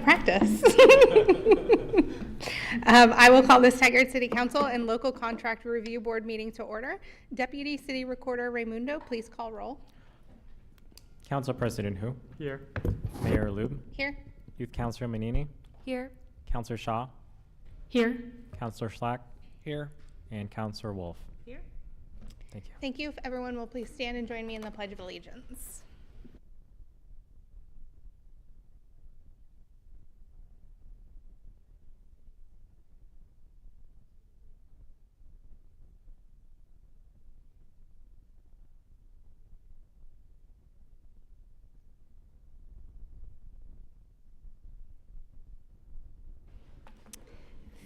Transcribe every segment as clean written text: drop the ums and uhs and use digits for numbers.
Practice. I will call this Tigard City Council and Local Contract Review Board meeting to order. Deputy City Recorder Raimundo, please call roll. Council President Hu. Here. Mayor Lube. Here. Youth Councilor Manini. Here. Councilor Shaw. Here. Councilor Slack. Here. And Councilor Wolf. Here. Thank you. Thank you. If everyone will please stand and join me in the Pledge of Allegiance.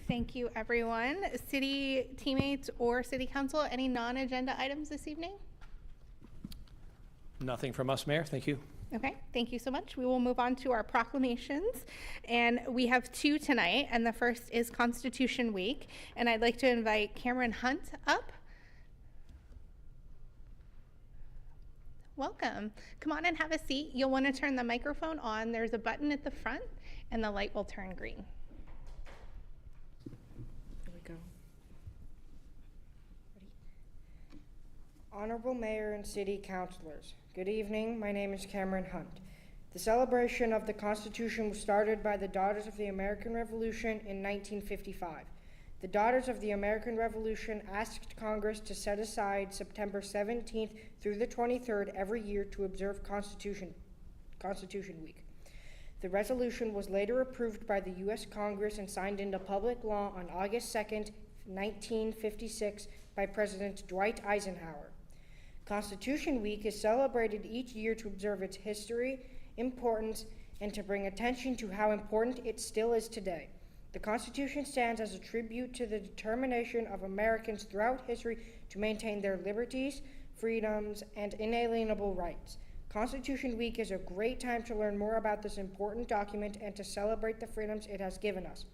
Thank you, everyone. City teammates or City Council, any non-agenda items this evening? Nothing from us, Mayor. Thank you. Okay, thank you so much. We will move on to our proclamations. And we have two tonight, and the first is Constitution Week. And I'd like to invite Cameron Hunt up. Welcome. Come on and have a seat. You'll want to turn the microphone on. There's a button at the front, and the light will turn green. Honorable Mayor and City Councilors, good evening. My name is Cameron Hunt. The celebration of the Constitution was started by the Daughters of the American Revolution in 1955. The Daughters of the American Revolution asked Congress to set aside September 17th through the 23rd every year to observe Constitution Week. The resolution was later approved by the U.S. Congress and signed into public law on August 2nd, 1956 by President Dwight Eisenhower. Constitution Week is celebrated each year to observe its history, importance, and to bring attention to how important it still is today. The Constitution stands as a tribute to the determination of Americans throughout history to maintain their liberties, freedoms, and inalienable rights. Constitution Week is a great time to learn more about this important document and to celebrate the freedoms it has given us.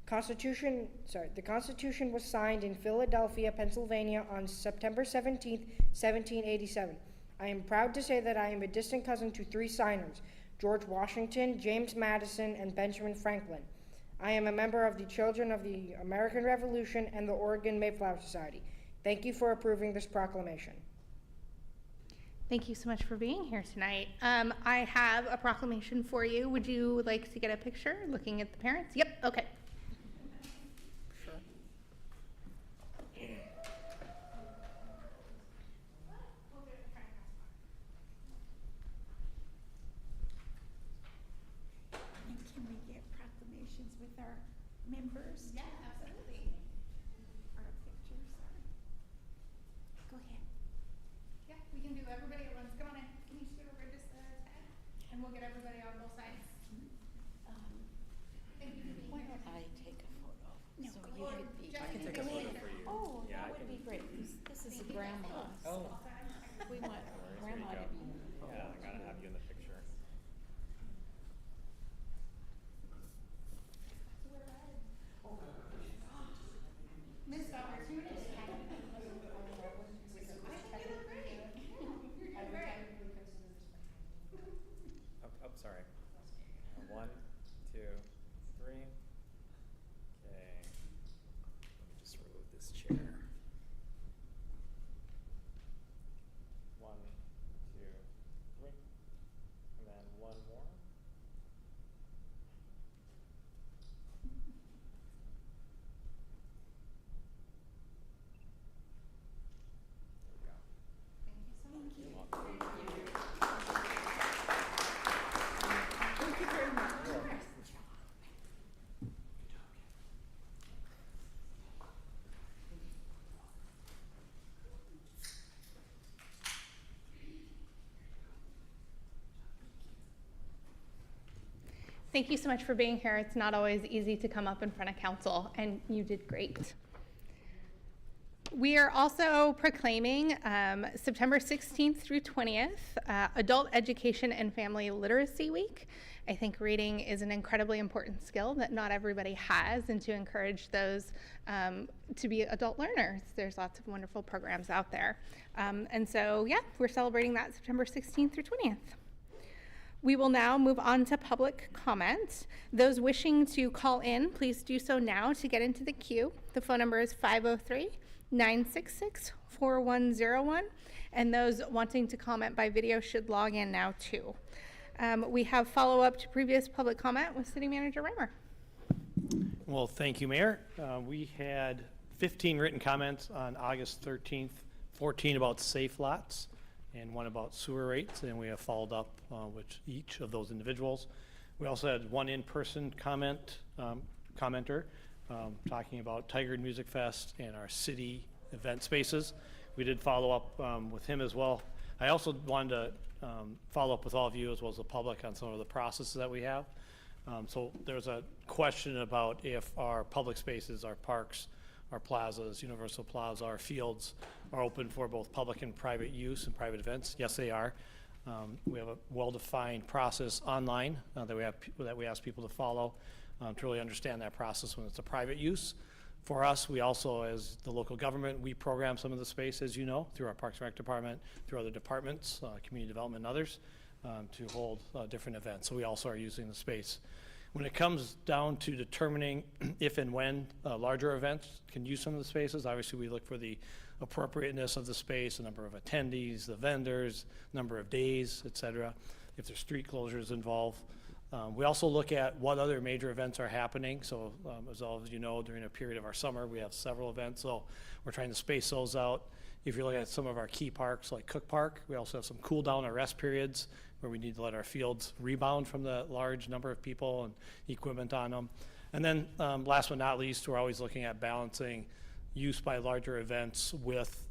The Constitution was signed in Philadelphia, Pennsylvania on September 17, 1787. I am proud to say that I am a distant cousin to three signers, George Washington, James Madison, and Benjamin Franklin. I am a member of the Children of the American Revolution and the Oregon Mayflower Society. Thank you for approving this proclamation. Thank you so much for being here tonight. I have a proclamation for you. Would you like to get a picture looking at the parents? Yep, okay. Can we get proclamations with our members? Yeah, absolutely. Our pictures. Go ahead. Yeah, we can do everybody at once. Come on in. Can you scoot over just a tad? And we'll get everybody on both sides. Thank you for being Why here. don't I take a photo? No, So go you ahead. could be. Jeff, I can take a photo for you. Oh, Yeah, that I would can- be great. This is a grandma. Oh. We want grandma to be. Yeah, I gotta have you in the picture. Missed opportunity. I think you look great. You're doing great. Oh, sorry. 1, 2, 3. Okay. Let me just remove this chair. 1, 2, 3. And then one more. There we go. Thank you so much. Thank you very much. Thank you so much for being here. It's not always easy to come up in front of council, and you did great. We are also proclaiming September 16th through 20th, Adult Education and Family Literacy Week. I think reading is an incredibly important skill that not everybody has, and to encourage those to be adult learners. There's lots of wonderful programs out there. And so, yeah, we're celebrating that September 16th through 20th. We will now move on to public comment. Those wishing to call in, please do so now to get into the queue. The phone number is 503-966-4101, and those wanting to comment by video should log in now too. We have follow-up to previous public comment with City Manager Reimer. Well, thank you, Mayor. We had 15 written comments on August 13th, 14 about safe lots, and one about sewer rates, and we have followed up with each of those individuals. We also had one in-person commenter talking about Tiger Music Fest and our city event spaces. We did follow up with him as well. I also wanted to follow up with all of you as well as the public on some of the processes that we have. So there's a question about if our public spaces, our parks, our plazas, Universal Plaza, our fields are open for both public and private use and private events. Yes, they are. We have a well-defined process online that we ask people to follow to really understand that process when it's a private use. For us, we also, as the local government, we program some of the space, as you know, through our Parks and Rec department, through other departments, community development and others, to hold different events. So we also are using the space. When it comes down to determining if and when larger events can use some of the spaces, obviously we look for the appropriateness of the space, the number of attendees, the vendors, number of days, et cetera, if there's street closures involved. We also look at what other major events are happening. So as all of you know, during a period of our summer, we have several events. So we're trying to space those out. If you're looking at some of our key parks like Cook Park, we also have some cool down or rest periods where we need to let our fields rebound from the large number of people and equipment on them. And then last but not least, we're always looking at balancing use by larger events with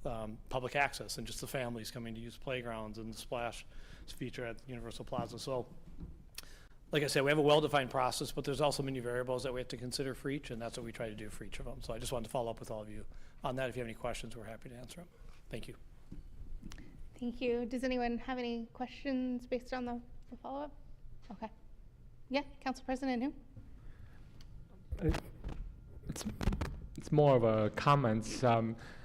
public access and just the families coming to use playgrounds and the splash feature at Universal Plaza. So like I said, we have a well-defined process, but there's also many variables that we have to consider for each, and that's what we try to do for each of them. So I just wanted to follow up with all of you on that. If you have any questions, we're happy to answer them. Thank you. Thank you. Does anyone have any questions based on the follow-up? Okay. Yeah, Council President who? It's more of a comment.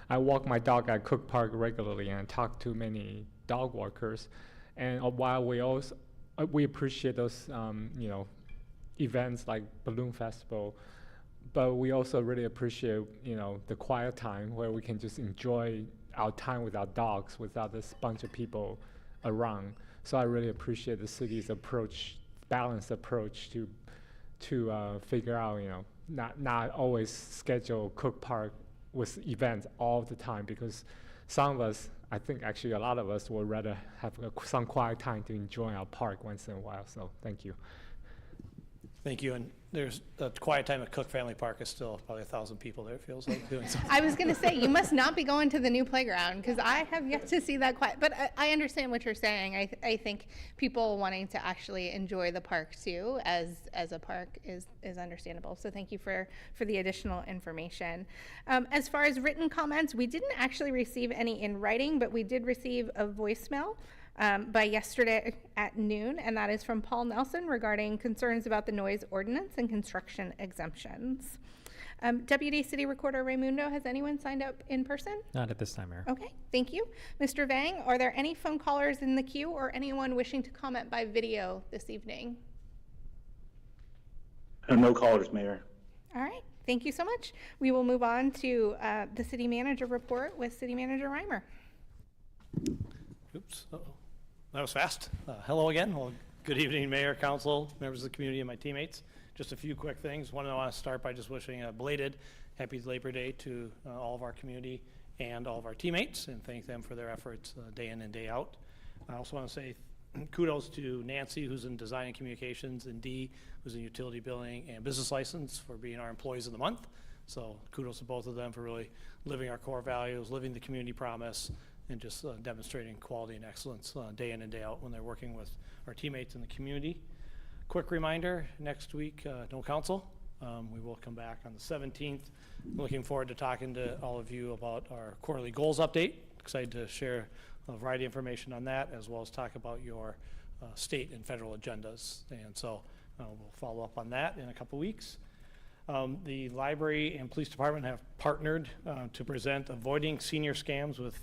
I walk my dog at Cook Park regularly and talk to many dog walkers. And while we appreciate those events like Balloon Festival, but we also really appreciate the quiet time where we can just enjoy our time with our dogs without this bunch of people around. So I really appreciate the city's balanced approach to figure out, not always schedule Cook Park with events all the time, because some of us, I think actually a lot of us would rather have some quiet time to enjoy our park once in a while. So thank you. Thank you. And there's a quiet time at Cook Family Park is still probably 1,000 people there, it feels like, doing something. I was going to say, you must not be going to the new playground, because I have yet to see that quiet. But I understand what you're saying. I think people wanting to actually enjoy the park too, as a park, is understandable. So thank you for the additional information. As far as written comments, we didn't actually receive any in writing, but we did receive a voicemail by yesterday at noon, and that is from Paul Nelson regarding concerns about the noise ordinance and construction exemptions. Deputy City Recorder Raymundo, has anyone signed up in person? Not at this time, Mayor. Okay, thank you. Mr. Vang, are there any phone callers in the queue or anyone wishing to comment by video this evening? No callers, Mayor. All right, thank you so much. We will move on to the City Manager report with City Manager Reimer. Oops, uh-oh. That was fast. Hello again. Well, good evening, Mayor, Council, members of the community, and my teammates. Just a few quick things. One, I want to start by just wishing a belated Happy Labor Day to all of our community and all of our teammates, and thank them for their efforts day in and day out. I also want to say kudos to Nancy, who's in Design and Communications, and Dee, who's in Utility Billing and Business License, for being our employees of the month. So kudos to both of them for really living our core values, living the community promise, and just demonstrating quality and excellence day in and day out when they're working with our teammates in the community. Quick reminder, next week, no council. We will come back on the 17th. Looking forward to talking to all of you about our quarterly goals update. Excited to share a variety of information on that, as well as talk about your state and federal agendas. And so we'll follow up on that in a couple weeks. The library and police department have partnered to present Avoiding Senior Scams with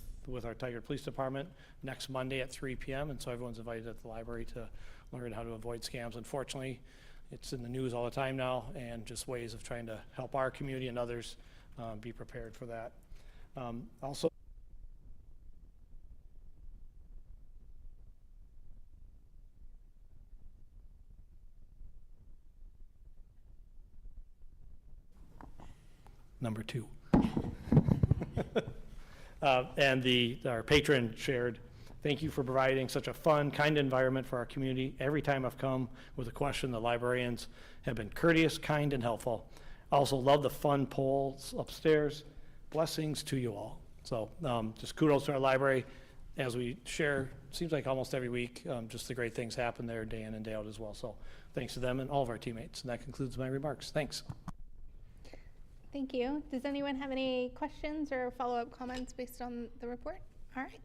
our Tigard Police Department next Monday at 3 p.m. And so everyone's invited at the library to learn how to avoid scams. Unfortunately, it's in the news all the time now, and just ways of trying to help our community and others be prepared for that. Also, number 2. And our patron shared, thank you for providing such a fun, kind environment for our community. Every time I've come with a question, the librarians have been courteous, kind, and helpful. I also love the fun polls upstairs. Blessings to you all. So just kudos to our library as we share, seems like almost every week, just the great things happen there day in and day out as well. So thanks to them and all of our teammates. And that concludes my remarks. Thanks. Thank you. Does anyone have any questions or follow-up comments based on the report? All right.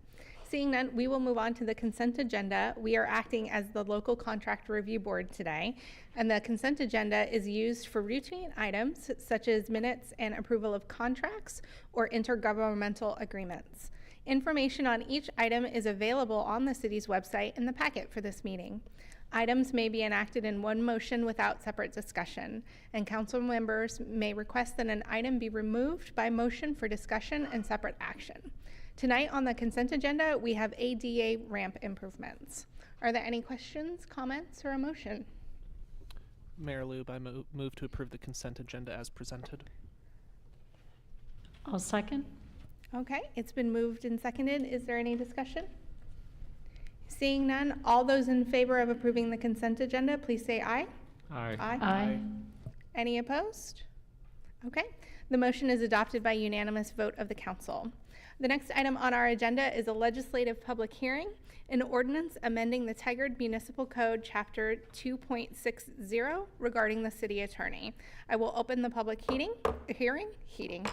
Seeing none, we will move on to the consent agenda. We are acting as the local contract review board today, and the consent agenda is used for routine items such as minutes and approval of contracts or intergovernmental agreements. Information on each item is available on the city's website in the packet for this meeting. Items may be enacted in one motion without separate discussion, and council members may request that an item be removed by motion for discussion and separate action. Tonight on the consent agenda, we have ADA ramp improvements. Are there any questions, comments, or a motion? Mayor Lube, I move to approve the consent agenda as presented. I'll second. Okay, it's been moved and seconded. Is there any discussion? Seeing none, all those in favor of approving the consent agenda, please say aye. Aye. Aye. Any opposed? Okay, the motion is adopted by unanimous vote of the council. The next item on our agenda is a legislative public hearing, an ordinance amending the Tigard Municipal Code, Chapter 2.60, regarding the city attorney. I will open the public hearing. It's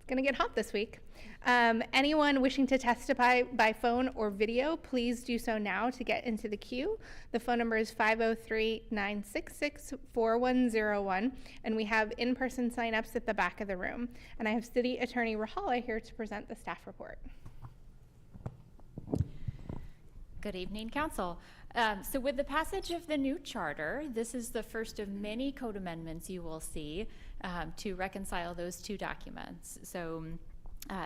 gonna get hot this week. Anyone wishing to testify by phone or video, please do so now to get into the queue. The phone number is 503-966-4101, and we have in-person sign-ups at the back of the room. And I have City Attorney Rahala here to present the staff report. Good evening, Council. So with the passage of the new charter, this is the first of many code amendments you will see to reconcile those two documents. So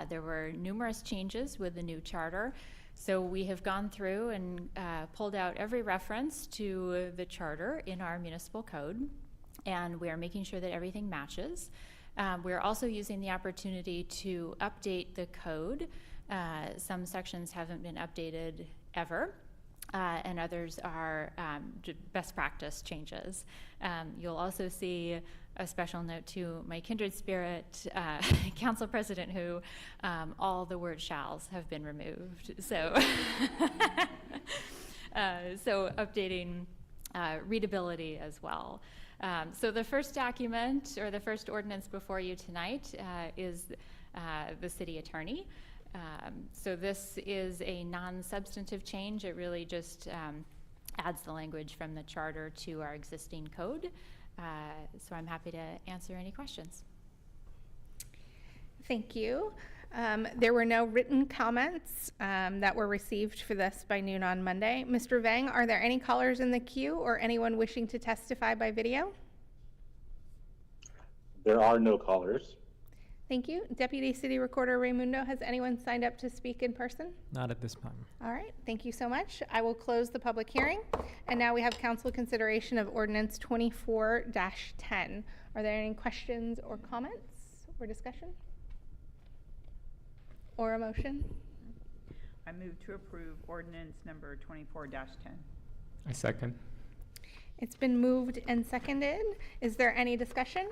there were numerous changes with the new charter. So we have gone through and pulled out every reference to the charter in our municipal code, and we are making sure that everything matches. We're also using the opportunity to update the code. Some sections haven't been updated ever, and others are best practice changes. You'll also see a special note to my kindred spirit council president, who all the word shalls have been removed. So, so updating readability as well. So the first document, or the first ordinance before you tonight, is the city attorney. So this is a non-substantive change. It really just adds the language from the charter to our existing code. So I'm happy to answer any questions. Thank you. There were no written comments that were received for this by noon on Monday. Mr. Vang, are there any callers in the queue or anyone wishing to testify by video? There are no callers. Thank you. Deputy City Recorder Raymundo, has anyone signed up to speak in person? Not at this time. All right, thank you so much. I will close the public hearing. And now we have council consideration of ordinance 24-10. Are there any questions or comments or discussion? Or a motion? I move to approve ordinance number 24-10. I second. It's been moved and seconded. Is there any discussion?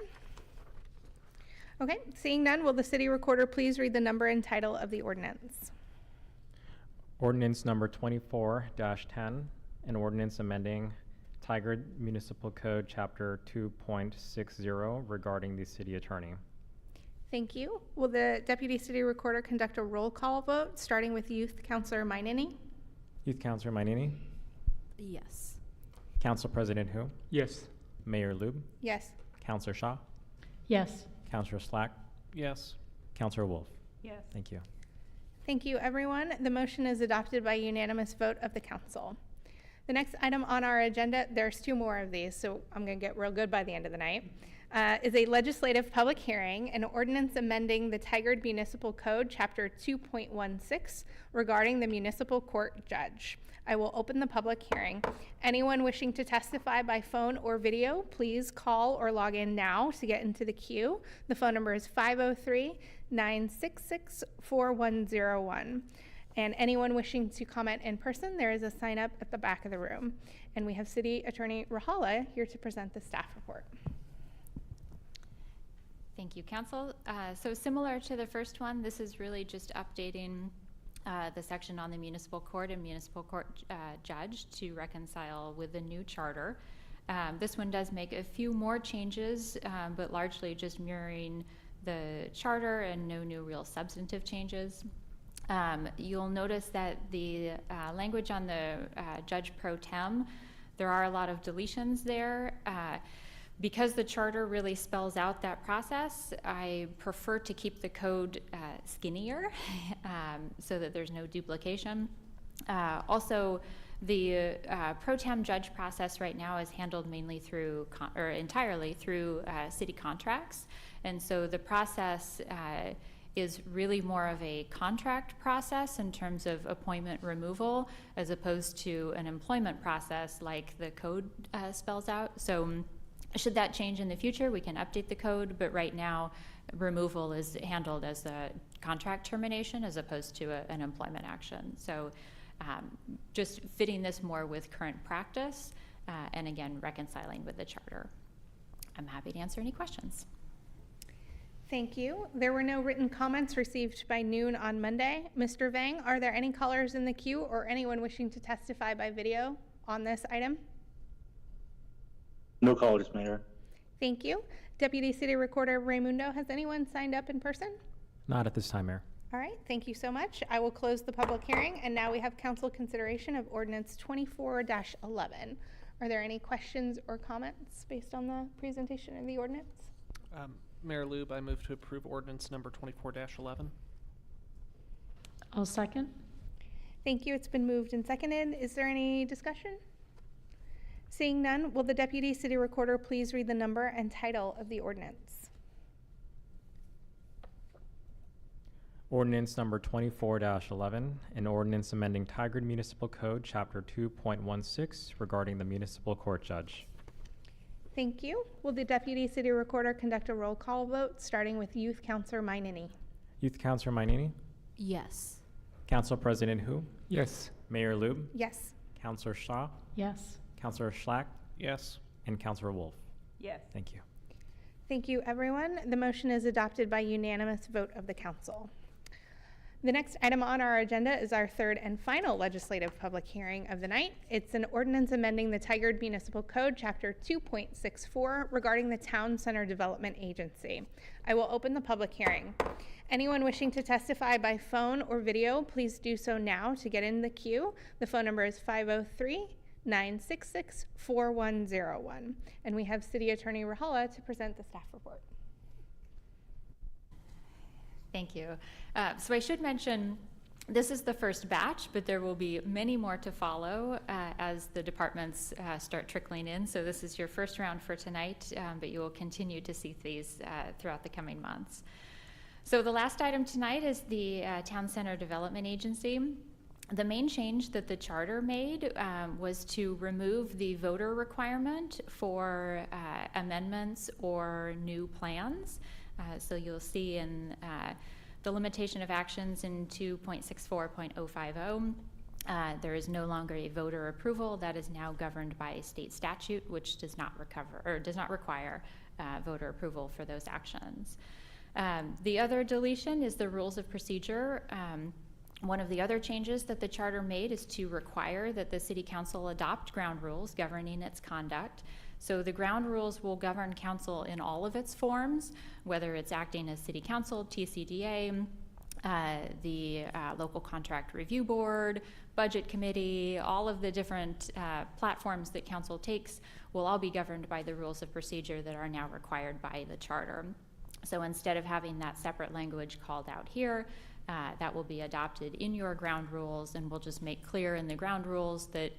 Okay, seeing none, will the city recorder please read the number and title of the ordinance? Ordinance number 24-10, an ordinance amending Tigard Municipal Code, Chapter 2.60, regarding the city attorney. Thank you. Will the Deputy City Recorder conduct a roll call vote, starting with Youth Councilor Mainini? Youth Councilor Mainini? Yes. Council President Hu? Yes. Mayor Lube? Yes. Councilor Shaw? Yes. Councilor Slack? Yes. Councilor Wolf? Yes. Thank you. Thank you, everyone. The motion is adopted by unanimous vote of the council. The next item on our agenda, there's two more of these, so I'm going to get real good by the end of the night, is a legislative public hearing, an ordinance amending the Tigard Municipal Code, Chapter 2.16, regarding the municipal court judge. I will open the public hearing. Anyone wishing to testify by phone or video, please call or log in now to get into the queue. The phone number is 503-966-4101. And anyone wishing to comment in person, there is a sign up at the back of the room. And we have City Attorney Rahala here to present the staff report. Thank you, Council. So similar to the first one, this is really just updating the section on the municipal court and municipal court judge to reconcile with the new charter. This one does make a few more changes, but largely just mirroring the charter and no new real substantive changes. You'll notice that the language on the judge pro tem, there are a lot of deletions there. Because the charter really spells out that process, I prefer to keep the code skinnier so that there's no duplication. Also, the pro tem judge process right now is handled mainly through, or entirely through city contracts. And so the process is really more of a contract process in terms of appointment removal as opposed to an employment process like the code spells out. So should that change in the future, we can update the code, but right now removal is handled as a contract termination as opposed to an employment action. So just fitting this more with current practice and again reconciling with the charter. I'm happy to answer any questions. Thank you. There were no written comments received by noon on Monday. Mr. Vang, are there any callers in the queue or anyone wishing to testify by video on this item? No callers, Mayor. Thank you. Deputy City Recorder Raimundo, has anyone signed up in person? Not at this time, Mayor. All right, thank you so much. I will close the public hearing, and now we have council consideration of ordinance 24-11. Are there any questions or comments based on the presentation of the ordinance? Mayor Lube, I move to approve ordinance number 24-11. I'll second. Thank you. It's been moved and seconded. Is there any discussion? Seeing none, will the Deputy City Recorder please read the number and title of the ordinance? Ordinance number 24-11, an ordinance amending Tigard Municipal Code, Chapter 2.16, regarding the municipal court judge. Thank you. Will the Deputy City Recorder conduct a roll call vote, starting with Youth Councilor Mainini? Youth Councilor Mainini? Yes. Council President Hu? Yes. Mayor Lube? Yes. Councilor Shaw? Yes. Councilor Schlack? Yes. And Councilor Wolf? Yes. Thank you. Thank you, everyone. The motion is adopted by unanimous vote of the council. The next item on our agenda is our third and final legislative public hearing of the night. It's an ordinance amending the Tigard Municipal Code, Chapter 2.64, regarding the Town Center Development Agency. I will open the public hearing. Anyone wishing to testify by phone or video, please do so now to get in the queue. The phone number is 503-966-4101. And we have City Attorney Rahala to present the staff report. Thank you. So I should mention, this is the first batch, but there will be many more to follow as the departments start trickling in. So this is your first round for tonight, but you will continue to see these throughout the coming months. So the last item tonight is the Town Center Development Agency. The main change that the charter made was to remove the voter requirement for amendments or new plans. So you'll see in the limitation of actions in 2.64.050, there is no longer a voter approval. That is now governed by a state statute, which does not require voter approval for those actions. The other deletion is the rules of procedure. One of the other changes that the charter made is to require that the City Council adopt ground rules governing its conduct. So the ground rules will govern council in all of its forms, whether it's acting as City Council, TCDA, the Local Contract Review Board, Budget Committee, all of the different platforms that council takes will all be governed by the rules of procedure that are now required by the charter. So instead of having that separate language called out here, that will be adopted in your ground rules, and we'll just make clear in the ground rules that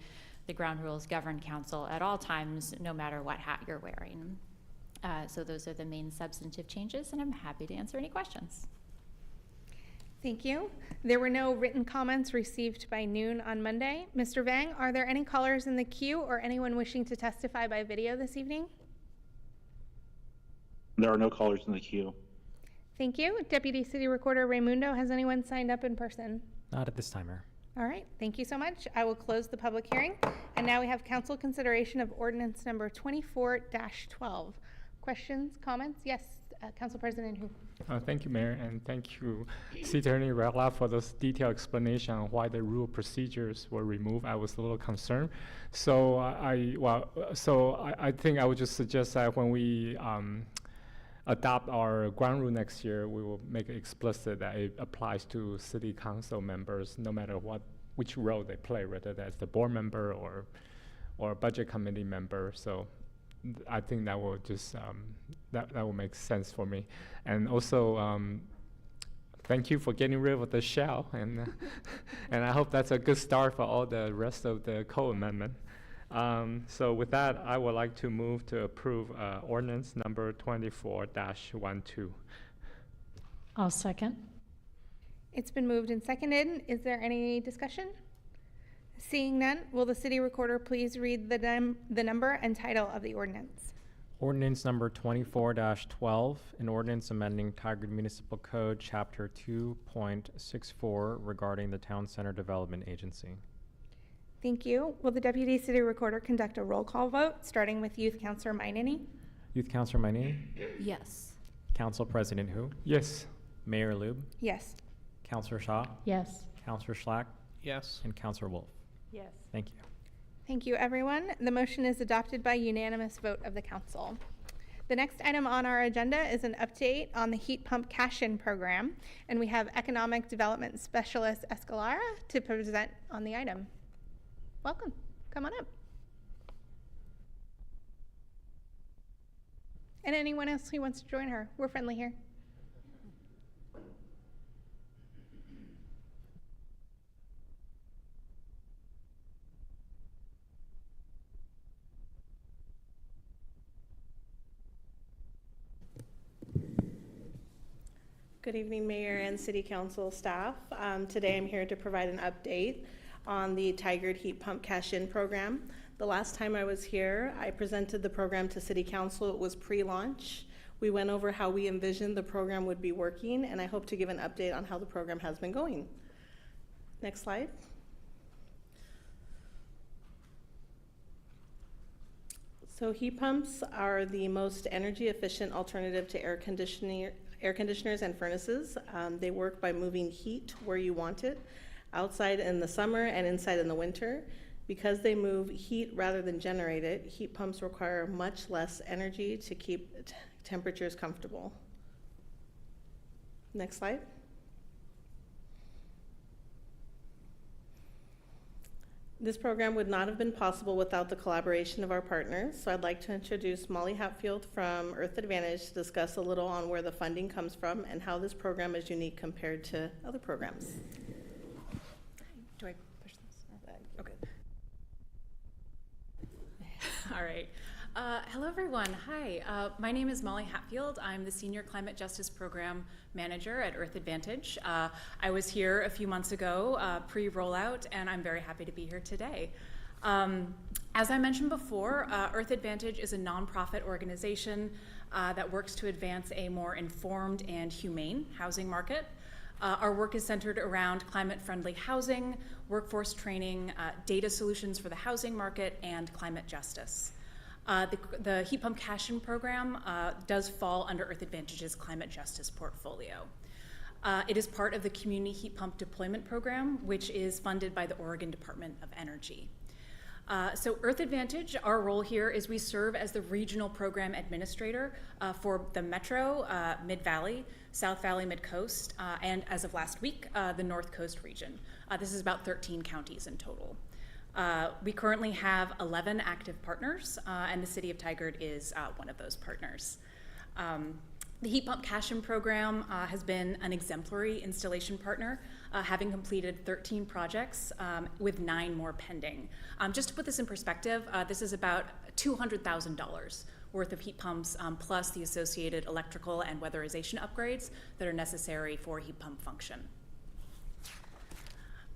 The ground rules govern council at all times, no matter what hat you're wearing. So those are the main substantive changes, and I'm happy to answer any questions. Thank you. There were no written comments received by noon on Monday. Mr. Vang, are there any callers in the queue or anyone wishing to testify by video this evening? There are no callers in the queue. Thank you. Deputy City Recorder Raymundo, has anyone signed up in person? Not at this time, Mayor. All right, thank you so much. I will close the public hearing. And now we have council consideration of ordinance number 24-12. Questions, comments? Yes, Council President Hu. Thank you, Mayor, and thank you, City Attorney Ragla, for this detailed explanation on why the rule procedures were removed. I was a little concerned. So I think I would just suggest that when we adopt our ground rule next year, we will make it explicit that it applies to city council members, no matter which role they play, whether that's the board member or budget committee member. So I think that will just that will make sense for me. And also, thank you for getting rid of the shell, and and I hope that's a good start for all the rest of the code amendment. So with that, I would like to move to approve ordinance number 24-12. I'll second. It's been moved and seconded. Is there any discussion? Seeing none, will the city recorder please read the number and title of the ordinance? Ordinance number 24-12, an ordinance amending Tigard Municipal Code, Chapter 2.64 regarding the Town Center Development Agency. Thank you. Will the Deputy City Recorder conduct a roll call vote, starting with Youth Councilor Mainini? Youth Councilor Mainini? Yes. Council President Hu? Yes. Mayor Lube? Yes. Councilor Shaw? Yes. Councilor Schlack? Yes. And Councilor Wolf? Yes. Thank you. Thank you, everyone. The motion is adopted by unanimous vote of the council. The next item on our agenda is an update on the heat pump cash-in program, and we have Economic Development Specialist Escalara to present on the item. Welcome. Come on up. And anyone else who wants to join her, we're friendly here. Good evening, Mayor and City Council staff. Today I'm here to provide an update on the Tigard Heat Pump Cash-In program. The last time I was here, I presented the program to City Council. It was pre-launch. We went over how we envisioned the program would be working, and I hope to give an update on how the program has been going. Next slide. So heat pumps are the most energy efficient alternative to air conditioners and furnaces. They work by moving heat where you want it, outside in the summer and inside in the winter. Because they move heat rather than generate it, heat pumps require much less energy to keep temperatures comfortable. Next slide. This program would not have been possible without the collaboration of our partners, so I'd like to introduce Molly Hatfield from Earth Advantage to discuss a little on where the funding comes from and how this program is unique compared to other programs. Do I push this? Okay. All right. Hello, everyone. Hi. My name is Molly Hatfield. I'm the Senior Climate Justice Program Manager at Earth Advantage. I was here a few months ago, pre-rollout, and I'm very happy to be here today. As I mentioned before, Earth Advantage is a nonprofit organization that works to advance a more informed and humane housing market. Our work is centered around climate-friendly housing, workforce training, data solutions for the housing market, and climate justice. The Heat Pump Cash-In program does fall under Earth Advantage's climate justice portfolio. It is part of the Community Heat Pump Deployment Program, which is funded by the Oregon Department of Energy. So Earth Advantage, our role here is we serve as the regional program administrator for the Metro, Mid-Valley, South Valley, Mid-Coast, and as of last week, the North Coast region. This is about 13 counties in total. We currently have 11 active partners, and the City of Tigard is one of those partners. The Heat Pump Cash-In program has been an exemplary installation partner, having completed 13 projects with 9 more pending. Just to put this in perspective, this is about $200,000 worth of heat pumps plus the associated electrical and weatherization upgrades that are necessary for heat pump function.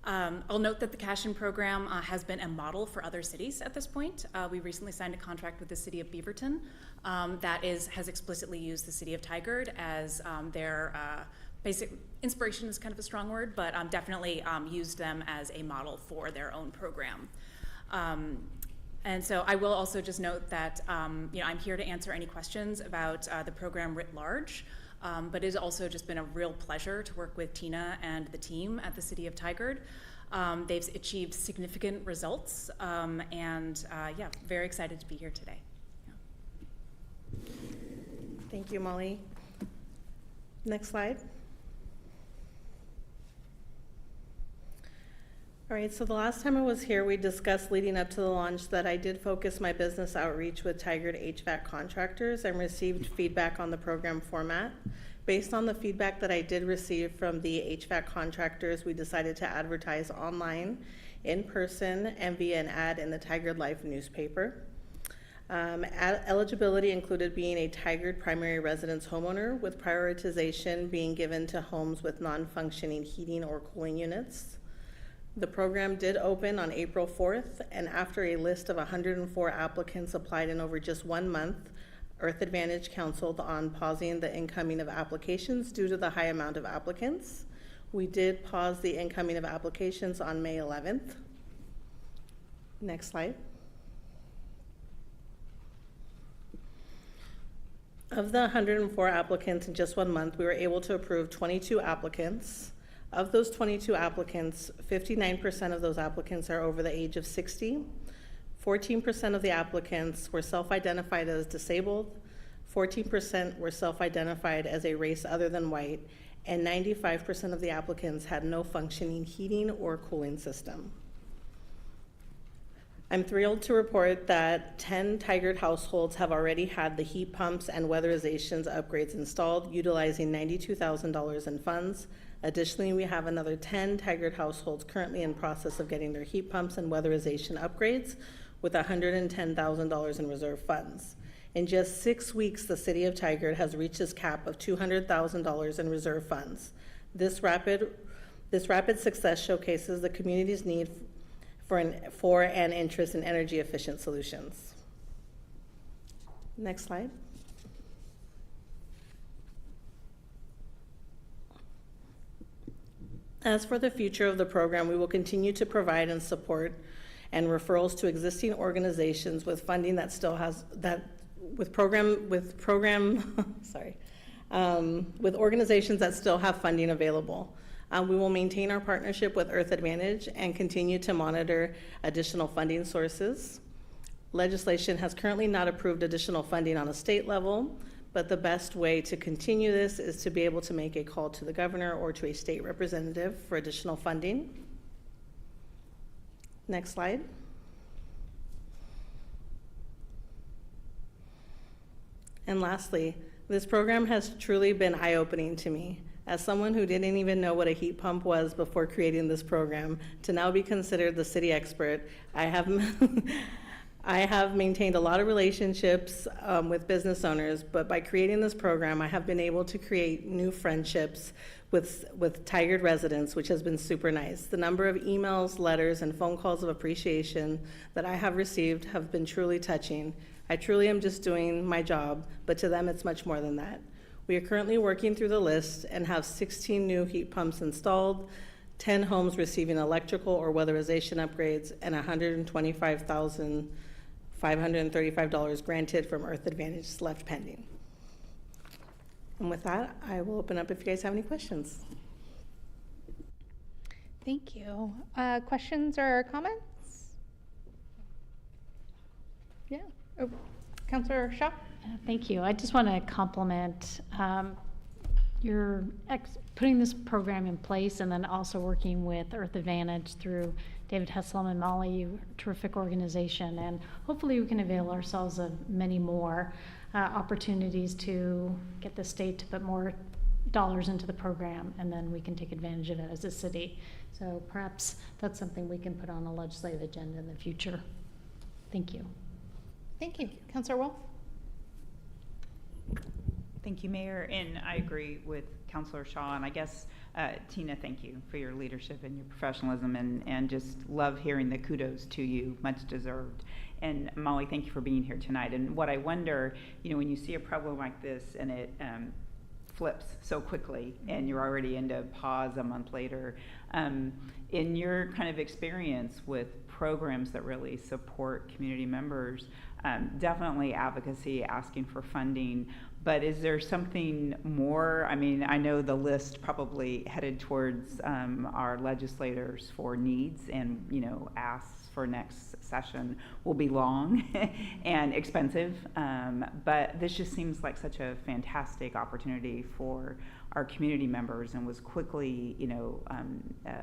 I'll note that the Cash-In program has been a model for other cities at this point. We recently signed a contract with the city of Beaverton that has explicitly used the city of Tigard as their basic inspiration is kind of a strong word, but definitely used them as a model for their own program. And so I will also just note that I'm here to answer any questions about the program writ large. But it has also just been a real pleasure to work with Tina and the team at the City of Tigard. They've achieved significant results, yeah, very excited to be here today. Yeah. Thank you, Molly. Next slide. All right, so the last time I was here, we discussed leading up to the launch that I did focus my business outreach with Tigard HVAC contractors and received feedback on the program format. Based on the feedback that I did receive from the HVAC contractors, we decided to advertise online, in person, and via an ad in the Tigard Life newspaper. Eligibility included being a Tigard primary residence homeowner, with prioritization being given to homes with non-functioning heating or cooling units. The program did open on April 4th, and after a list of 104 applicants applied in over just 1 month, Earth Advantage counseled on pausing the incoming of applications due to the high amount of applicants. We did pause the incoming of applications on May 11th. Next slide. Of the 104 applicants in just 1 month, we were able to approve 22 applicants. Of those 22 applicants, 59% of those applicants are over the age of 60. 14% of the applicants were self-identified as disabled, 14% were self-identified as a race other than white, and 95% of the applicants had no functioning heating or cooling system. I'm thrilled to report that 10 Tigard households have already had the heat pumps and weatherizations upgrades installed, utilizing $92,000 in funds. Additionally, we have another 10 Tigard households currently in process of getting their heat pumps and weatherization upgrades with $110,000 in reserve funds. In just 6 weeks, the City of Tigard has reached its cap of $200,000 in reserve funds. This rapid success showcases the community's need for and interest in energy efficient solutions. Next slide. As for the future of the program, we will continue to provide and support and referrals to existing organizations with funding that still has with organizations that still have funding available. We will maintain our partnership with Earth Advantage and continue to monitor additional funding sources. Legislation has currently not approved additional funding on a state level, but the best way to continue this is to be able to make a call to the governor or to a state representative for additional funding. Next slide. And lastly, this program has truly been eye-opening to me. As someone who didn't even know what a heat pump was before creating this program, to now be considered the city expert, I have maintained a lot of relationships with business owners, but by creating this program, I have been able to create new friendships with Tigard residents, which has been super nice. The number of emails, letters, and phone calls of appreciation that I have received have been truly touching. I truly am just doing my job, but to them it's much more than that. We are currently working through the list and have 16 new heat pumps installed, 10 homes receiving electrical or weatherization upgrades, and $125,535 granted from Earth Advantage left pending. And with that, I will open up if you guys have any questions. Thank you. Questions or comments? Yeah. Oh, Councilor Shaw? Thank you. I just want to compliment you're putting this program in place and then also working with Earth Advantage through David Hesselum and Molly, you terrific organization, and hopefully we can avail ourselves of many more opportunities to get the state to put more dollars into the program, and then we can take advantage of it as a city. So perhaps that's something we can put on a legislative agenda in the future. Thank you. Thank you. Councilor Wolf? Thank you, Mayor, and I agree with Councilor Shaw, and I guess, Tina, thank you for your leadership and your professionalism, and just love hearing the kudos to you, much deserved. And Molly, thank you for being here tonight. And what I wonder, when you see a problem like this and it flips so quickly and you're already into pause a month later, in your kind of experience with programs that really support community members, definitely advocacy, asking for funding, but is there something more? I mean, I know the list probably headed towards our legislators for needs and, asks for next session will be long and expensive, but this just seems like such a fantastic opportunity for our community members and was quickly,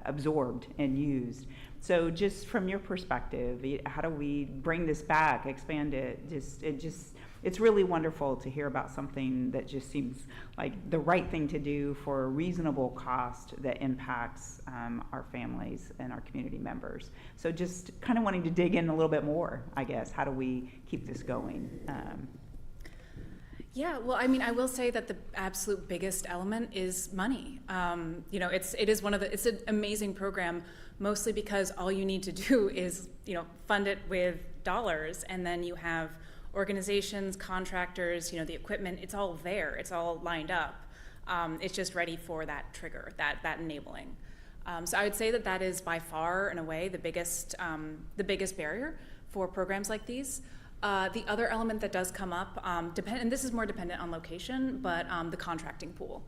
absorbed and used. So just from your perspective, how do we bring this back, expand it? It's really wonderful to hear about something that just seems like the right thing to do for a reasonable cost that impacts our families and our community members. So just kind of wanting to dig in a little bit more, I guess. How do we keep this going? Yeah, well, I mean, I will say that the absolute biggest element is money. It's an amazing program, mostly because all you need to do is, fund it with dollars, and then you have organizations, contractors, the equipment, it's all there, it's all lined up. It's just ready for that trigger, that enabling. So I would say that is by far, in a way, the biggest barrier for programs like these. The other element that does come up, and this is more dependent on location, but the contracting pool.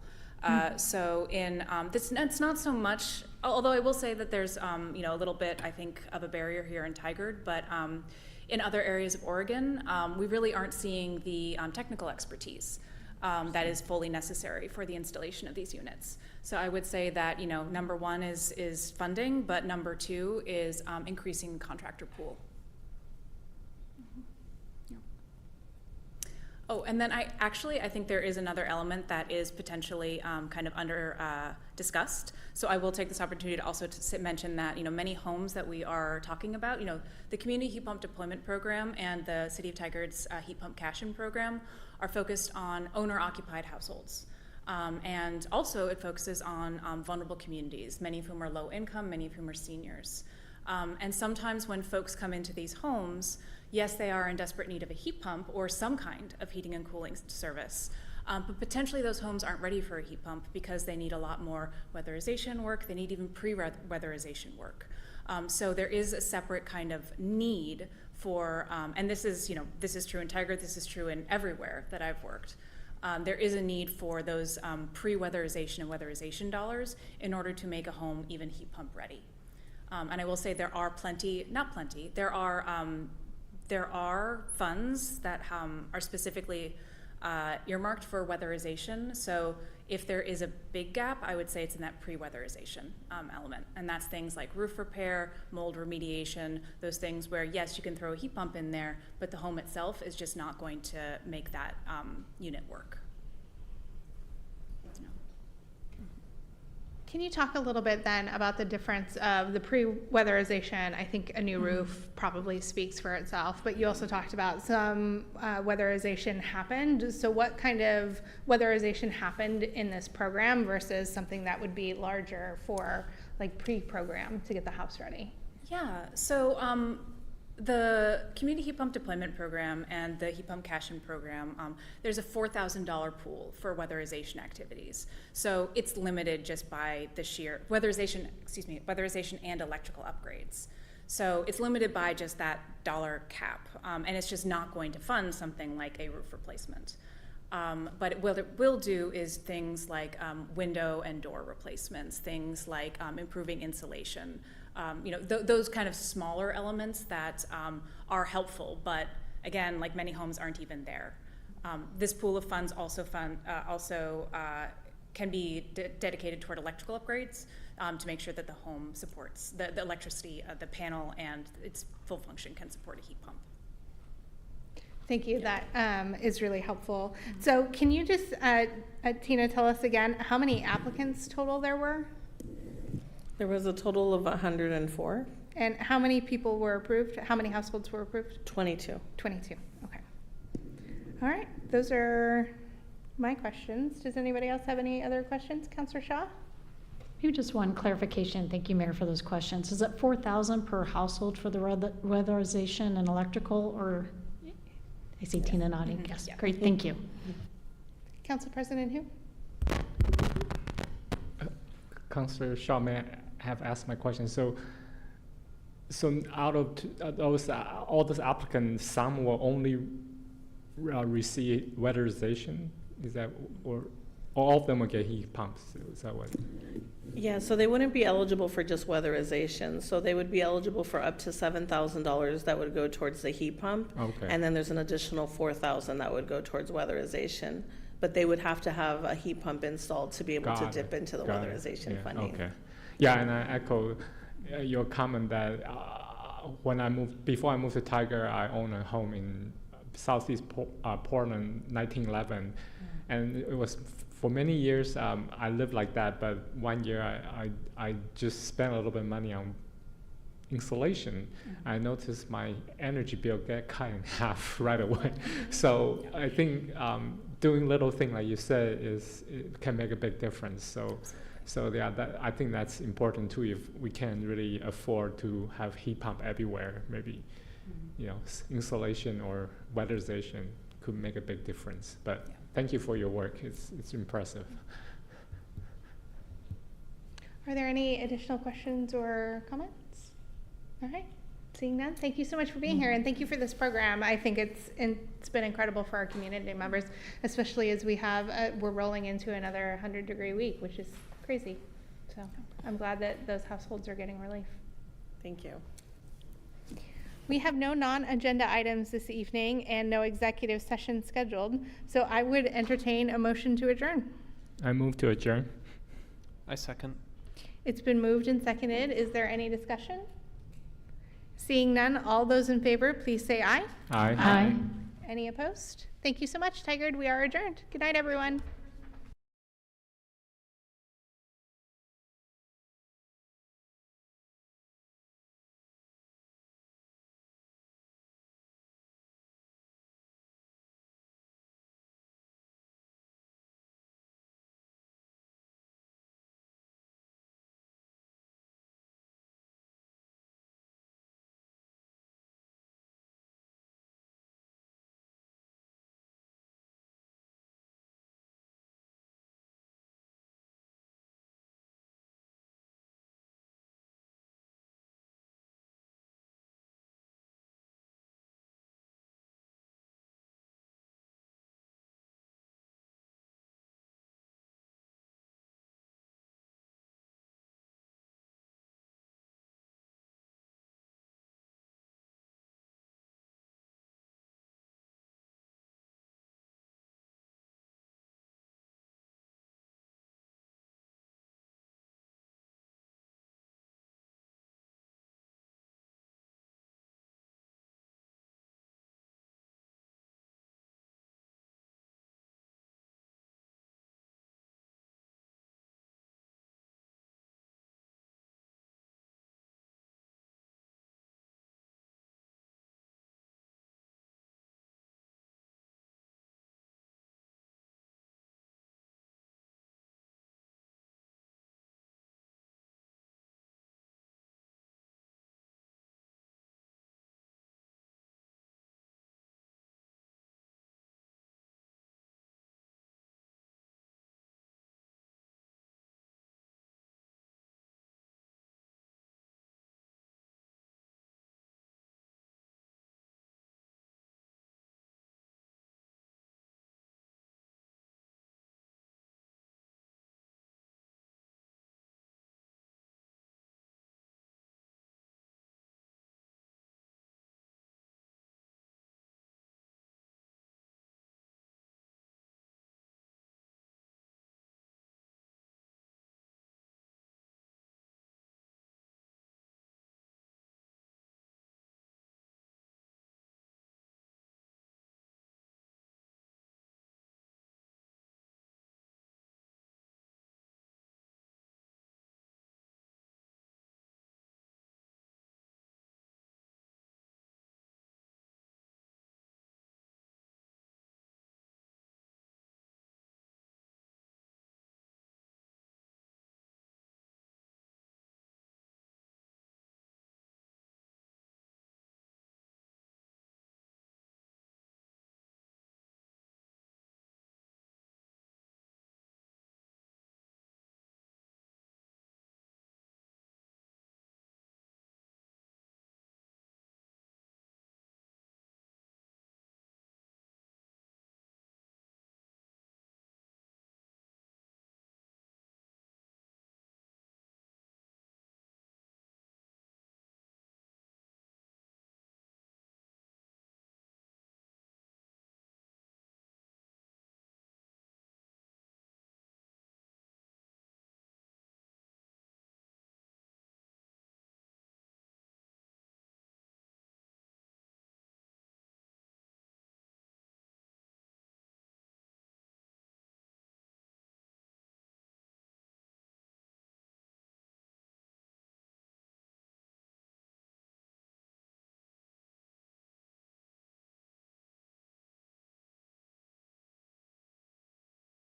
So it's not so much, although I will say that there's a little bit, I think, of a barrier here in Tigard, but in other areas of Oregon, we really aren't seeing the technical expertise that is fully necessary for the installation of these units. So I would say that number one is funding, but number two is increasing the contractor pool. Oh, and then I think there is another element that is potentially kind of under discussed. So I will take this opportunity to also mention that many homes that we are talking about, the Community Heat Pump Deployment Program and the City of Tigard's Heat Pump Cash-In Program are focused on owner-occupied households. And also it focuses on vulnerable communities, many of whom are low income, many of whom are seniors. And sometimes when folks come into these homes, yes, they are in desperate need of a heat pump or some kind of heating and cooling service. But potentially those homes aren't ready for a heat pump because they need a lot more weatherization work. They need even pre-weatherization work. So there is a separate kind of need for, and this is true in Tigard, this is true in everywhere that I've worked. There is a need for those pre-weatherization and weatherization dollars in order to make a home even heat pump ready. And I will say there are there are funds that are specifically earmarked for weatherization. So if there is a big gap, I would say it's in that pre-weatherization element. And that's things like roof repair, mold remediation, those things where, yes, you can throw a heat pump in there, but the home itself is just not going to make that unit work. Can you talk a little bit then about the difference of the pre-weatherization? I think a new roof probably speaks for itself, but you also talked about some weatherization happened. So what kind of weatherization happened in this program versus something that would be larger for like pre-program to get the house ready? Yeah, so the Community Heat Pump Deployment Program and the Heat Pump Cash-In Program, there's a $4,000 pool for weatherization activities. So it's limited just by the sheer weatherization and electrical upgrades. So it's limited by just that dollar cap, and it's just not going to fund something like a roof replacement. But what it will do is things like window and door replacements, things like improving insulation, those kind of smaller elements that are helpful, but again, like many homes aren't even there. This pool of funds also can be dedicated toward electrical upgrades to make sure that the home supports the electricity, the panel, and its full function can support a heat pump. Thank you. That is really helpful. So can you just, Tina, tell us again how many applicants total there were? There was a total of 104. And how many people were approved? How many households were approved? 22. 22. Okay. All right. Those are my questions. Does anybody else have any other questions? Councilor Shaw? Maybe just one clarification. Thank you, Mayor, for those questions. Is it 4,000 per household for the weatherization and electrical, or I see Tina nodding. Yes, Yeah. great, thank you. Council President who? Councillor Shaw, may I have asked my question? So out of those, all those applicants, some will only receive weatherization? Is that, or all of them will get heat pumps? Is that what? Yeah, so they wouldn't be eligible for just weatherization. So they would be eligible for up to $7,000 that would go towards the heat pump. Okay. And then there's an additional $4,000 that would go towards weatherization. But they would have to have a heat pump installed to be able to dip into the weatherization Yeah, funding. Okay. Yeah, and I echo your comment that before I moved to Tiger, I owned a home in Southeast Portland, 1911. And it was, for many years, I lived like that, but one year I just spent a little bit of money on insulation. I noticed my energy bill get cut in half right away. So I think doing little things like you said it can make a big difference. So yeah, I think that's important too. If we can really afford to have heat pump everywhere, maybe insulation or weatherization could make a big difference. But thank you for your work. It's impressive. Are there any additional questions or comments? All right. Seeing none, thank you so much for being here, and thank you for this program. I think it's been incredible for our community members, especially as we're rolling into another 100-degree week, which is crazy. So I'm glad that those households are getting relief. Thank you. We have no non-agenda items this evening and no executive session scheduled, so I would entertain a motion to adjourn. I move to adjourn. I second. It's been moved and seconded. Is there any discussion? Seeing none, all those in favor, please say aye. Aye. Aye. Any opposed? Thank you so much, Tigard. We are adjourned. Good night, everyone.